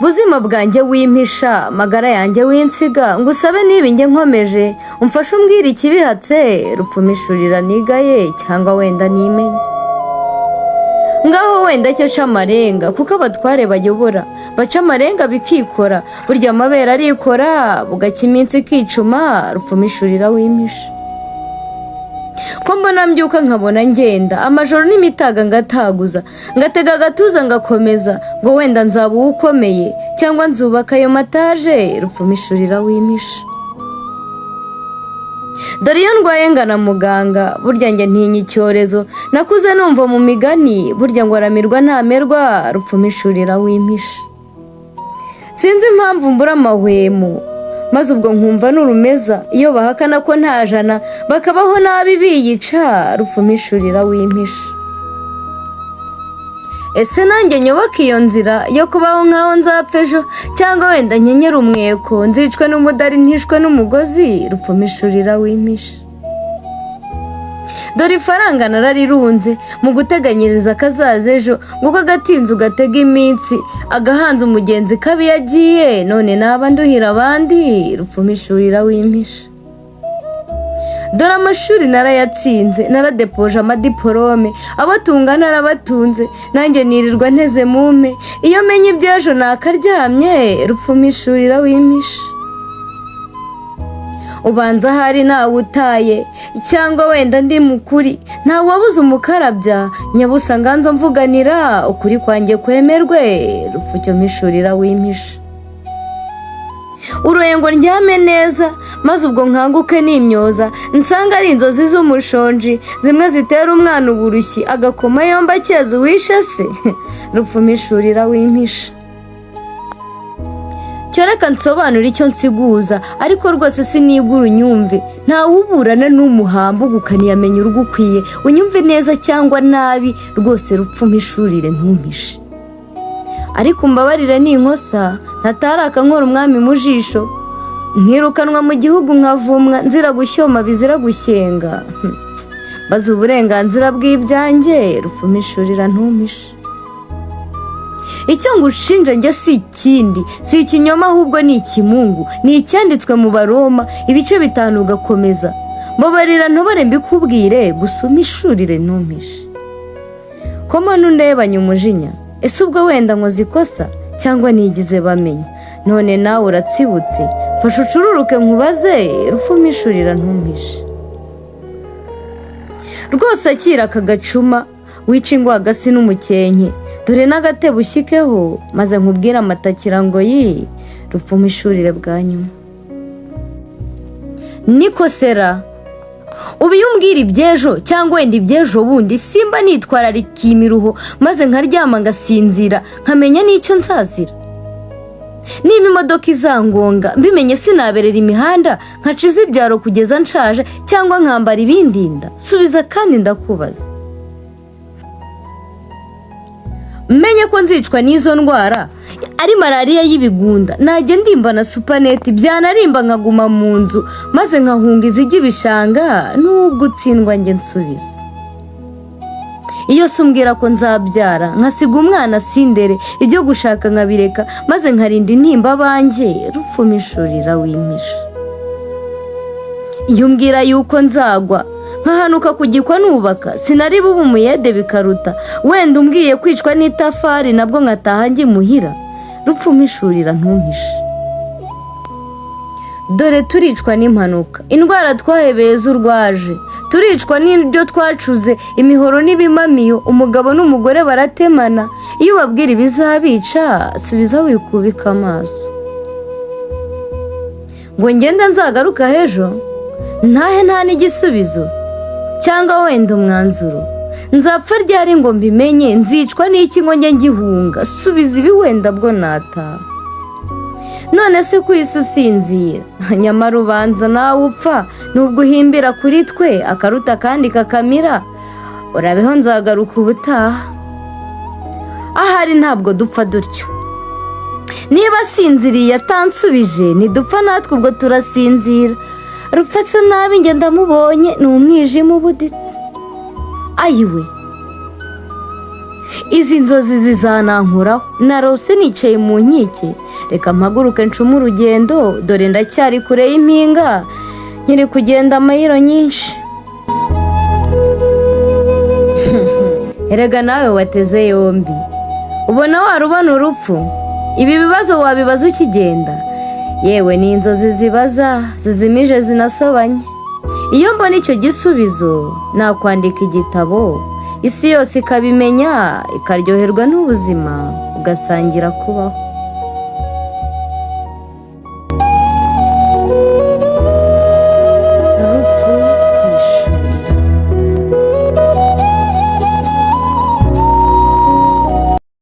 buzima bwanjye wimpisha magara yanjye winsiga ngo usabe niba njye nkomeje umfashe umbwira ikibihatse rupfumishurira nigaye cyangwa wenda nimenye ngaho wenda cyo ca amarenga kuko abatware bayobora baca amarenga bikikora burya amabere arikora bugacya iminsi ikicuma rupfumishurira wimpisha ko mbona mbyuka nkabona ngenda amajoro n'imitaga ngataguza ngatega agatuza ngakomeza ngo wenda nzaba ukomeye cyangwa nzubaka ayo mataje rupfumishurira wimpisha dore iyo ndwaye ngana muganga burya njye ntinya icyorezo nakuze numva mu migani burya ngo aramirwa ntamerwa rupfumishurira wimpisha sinzi impamvu mbura amahwemo maze ubwo nkumva n'urumeza iyo bahakana ko nta jana bakabaho nabi biyica rupfumishurira wimpisha ese nanjye nyoboka iyo nzira yo kubaho nkaho nzapfa ejo cyangwa wenda nkenyere umweko nzicwe n'umudari ntishwe n'umugozi rupfumishurira wimpisha dore ifaranga nararirunze mu guteganyiriza akazaza ejo nguko agatinze ugatega iminsi agahanze umugenzi kabi yagiye none naba nduhira abandi rupfumishurira wimpisha dore amashuri narayatsinze naradepoje amadiporome abatunga narabatunze nanjye nirirwa nteze mumpe iyo menye iby'ejo nakaryamye rupfumishurira wimpisha ubanza hari nawe utaye cyangwa wenda ndi mukuri ntawe wabuze umukarabya nyabusa nganzo mvuganira ukuri kwanjye kwemerwe rupfumishurira wimpisha uroye ngo ndyame neza maze ubwo nkanguke n'imyoza nsanga ari inzozi z'umushonji zimwe zitera umwana uburushyi agakoma yombi akeza uwishe se rupfumishurira wimpisha reka nsobanura icyo nsiguza ariko rwose sinigura unyumve ntawuburana n'umuhambugu ukaniyamenya urugukwiye unyumve neza cyangwa nabi rwose rupfumishurire ntumpishe ariko umbabarire n'inkosa ntataraka nkora umwami mu jisho nkirukanwa mu gihugu nkavumwa nzira gushyoma bizira gushyenga maze uburenganzira bw'ibyanjye rupfumishurira ntumpishe icyo ngushinja njye si ikindi si ikinyoma ahubwo ni ikimungu ni icyanditswe mu baroma ibice 5 ugakomeza mbabarira ntubare mbikubwire gusa umishurire ntumpishe ko mpano undebanye umujinya ese ubwo wenda nkoze ikosa cyangwa nigize bamenya none nawe uratsibutse fasha ucururuke nkubaze rupfumishurira ntumpishe rwose akira aka gacuma wica ingwagasi n'umukenke dore n'agatebo ushyikeho maze nkubwire amatakira ngo yi rupfumishurire bwa nyuma nikosera ubu iyo umbwira iby'ejo cyangwa wenda iby'ejo bundi simba nitwararika imiruho maze nkaryama ngasinzira nkamenya n'icyo nzazira niba imodoka izangonga mbimenye sinaberera imihanda nkaciza ibyaro kugeza nshaje cyangwa nkambara ibindinda subiza kandi ndakubaza menye ko nzicwa n'izo ndwara ari malariya y'ibigunda najya ndimba na supaneti byanarimba nkaguma mu nzu maze nkahunga izijya ibishanga n'ubwo utsindwa njye nsubiza iyo se umbwira ko nzabyara nkasiga umwana sindere ibyo gushaka nkabireka maze nkarinda intimba abanjye rupfumishurira wimpisha iyo umbwira yuko nzagwa nkahanuka ku gikwa nubaka sinari bube umuyede bikaruta wenda umbwiye kwicwa n'itafari nabwo nkataha ngimuhira rupfumishurira ntumpishe dore turicwa n'impanuka indwara twahebeye z'urwaje turicwa n'ibyo twacuze imihoro n'ibimamiyo umugabo n'umugore baratemana iyo ubabwira ibizabica subiza wikubika amaso ngo ngende nzagaruka hejo ntahe nta n'igisubizo cyangwa wenda umwanzuro nzapfa ryari ngo mbimenye nzicwa n'iki ngo njye ngihunga subiza ibi wenda bwo nataha none se ku isi usinzira nyamara ubanza nawe upfa nubwo uhimbira kuri twe akaruta kandi kakamira urabeho nzagaruka ubutaha ahari ntabwo dupfa dutyo niba asinziriye atansubije ntidupfa natwe ubwo turasinzira rupfatse nabi njye ndamubonye ni umwijima ubuditse ayiwe izi nzozi zizanankoraho, narose nicaye mu nkike, reka mpaguruke ncume urugendo, dore ndacyari kure y'impinga, nkiri kugenda amayiro nyinshi. Erega nawe wateze yombi, ubona warubona urupfu? Ibi bibazo wabibaza ukigenda? Yewe ni inzozi zibaza, zizimije zinasobanye. Iyo mbona icyo gisubizo nakwandika igitabo, isi yose ikabimenya, ikaryoherwa n'ubuzima, ugasangira kubaho.